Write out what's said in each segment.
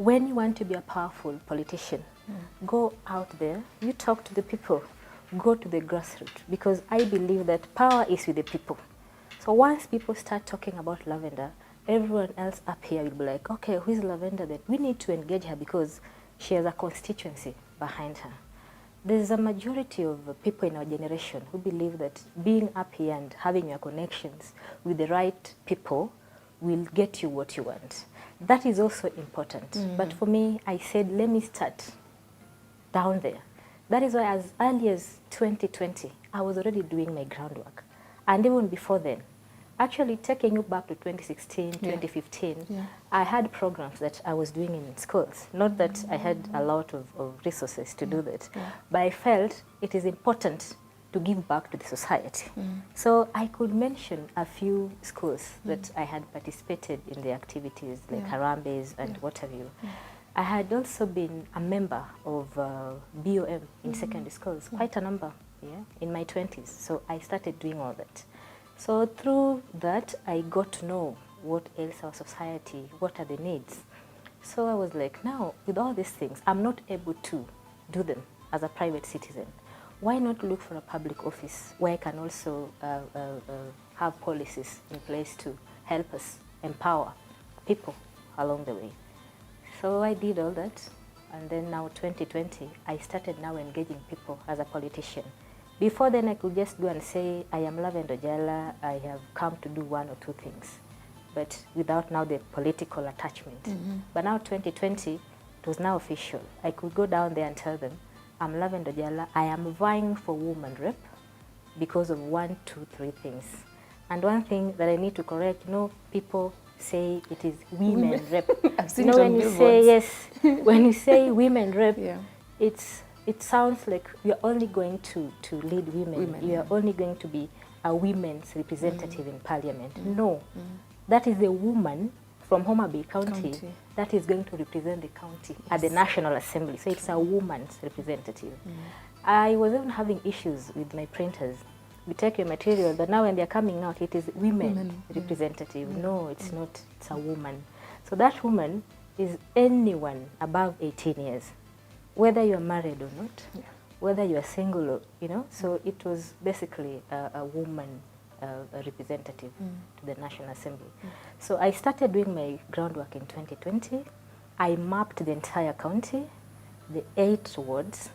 when you want to be a powerful politician, go out there, you talk to the people, go to the grassroots, because I believe that power is with the people. So once people start talking about Lavender, everyone else up here will be like, okay, who is Lavender then? We need to engage her because she has a constituency behind her. There's a majority of people in our generation who believe that being up here and having your connections with the right people will get you what you want. That is also important. But for me, I said, let me start down there. That is why as early as 2020, I was already doing my groundwork. And even before then, actually taking you back to 2016, 2015, I had programs that I was doing in schools. Not that I had a lot of resources to do that, but I felt it is important to give back to the society. So I could mention a few schools that I had participated in the activities, like Harambes and what have you. I had also been a member of BOM in secondary schools, quite a number, in my 20s. So I started doing all that. So through that, I got to know what ails our society, what are the needs. So I was like, now, with all these things, I'm not able to do them as a private citizen. Why not look for a public office where I can also have policies in place to help us empower people along the way? So I did all that, and then now 2020, I started now engaging people as a politician. Before then, I could just go and say, I am Lavender Jala, I have come to do one or two things, but without now the political attachment. But now 2020, it was now official. I could go down there and tell them, I'm Lavender Jala, I am vying for woman rep because of 1, 2, 3 things. And one thing that I need to correct, people say it is women rep. I've seen it on when you say, yes, when you say women rep, it sounds like you're only going to lead women. You're only going to be a women's representative in parliament. No, that is the woman from Homa Bay County that is going to represent the county at the National Assembly. So it's a woman's representative. I was even having issues with my printers. We take your material, but now when they're coming out, it is women representative. No, it's not. It's a woman. So that woman is anyone above 18 years. Whether you're married or not, whether you're single, or, so it was basically a woman representative to the National Assembly. So I started doing my groundwork in 2020. I mapped the entire county, the 8 wards,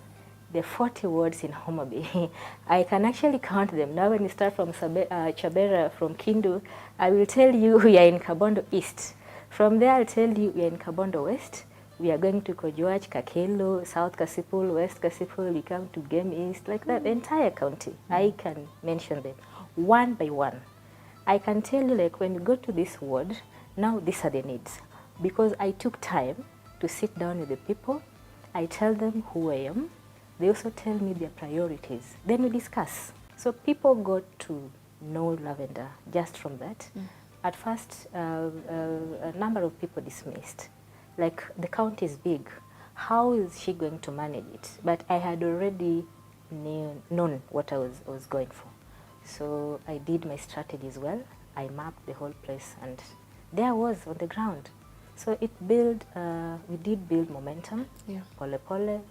the 40 wards in Homa Bay. I can actually count them. Now when you start from Chabera, from Kindu, I will tell you we are in Kabondo East. From there I'll tell you we are in Kabondo West. We are going to Kojoach, Kakelo, South Kasipul, West Kasipul, we come to Game East, like that, the entire county. I can mention them one by one. I can tell you, like, when you go to this ward, now these are the needs. Because I took time to sit down with the people, I tell them who I am, they also tell me their priorities, then we discuss. So people got to know Lavender just from that. At first, a number of people dismissed. Like, the county is big. How is she going to manage it? But I had already known what I was going for. So I did my strategies well. I mapped the whole place, and there I was on the ground. So it built, we did build momentum. Pole pole,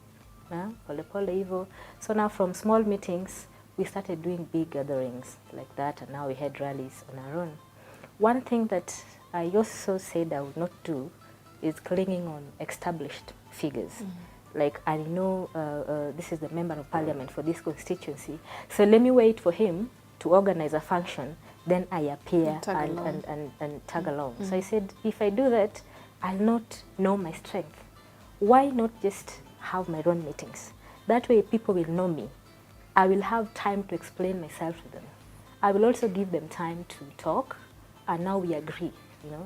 pole pole evo. So now from small meetings, we started doing big gatherings like that, and now we had rallies on our own. One thing that I also said I would not do is clinging on established figures. Like, I know this is the member of parliament for this constituency, so let me wait for him to organize a function, then I appear and tag along. So I said, if I do that, I'll not know my strength. Why not just have my own meetings? That way people will know me. I will have time to explain myself to them. I will also give them time to talk, and now we agree.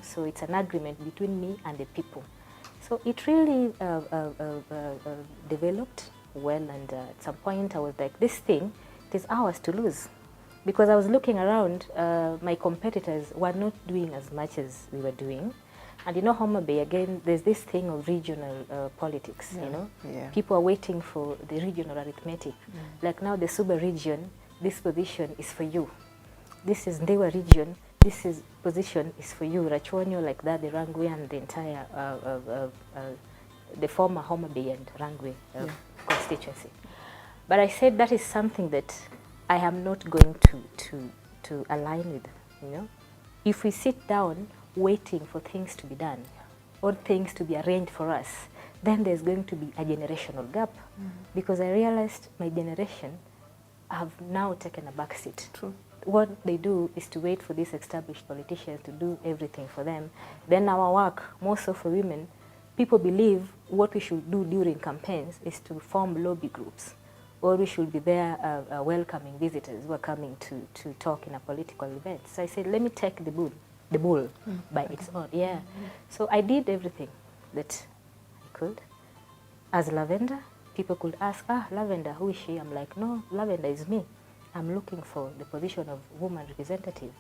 So it's an agreement between me and the people. So it really developed well, and at some point I was like, this thing, it is ours to lose. Because I was looking around, my competitors were not doing as much as we were doing. And Homa Bay, again, there's this thing of regional politics, People are waiting for the regional arithmetic. Like now the Suba region, this position is for you. This is Ndewa region, this is position is for you, Rachuonyo, like that, the Rangwe and the entire, the former Homa Bay and Rangwe constituency. But I said that is something that I am not going to align with, you know. If we sit down waiting for things to be done, or things to be arranged for us, then there's going to be a generational gap. Because I realized my generation have now taken a back seat. True. What they do is to wait for these established politicians to do everything for them. Then our work, more so for women, people believe what we should do during campaigns is to form lobby groups, or we should be there welcoming visitors who are coming to talk in a political event. So I said, let me take the bull by its own. Yeah. So I did everything that I could. As Lavender, people could ask, Lavender, who is she? I'm like, no, Lavender is me. I'm looking for the position of woman representative.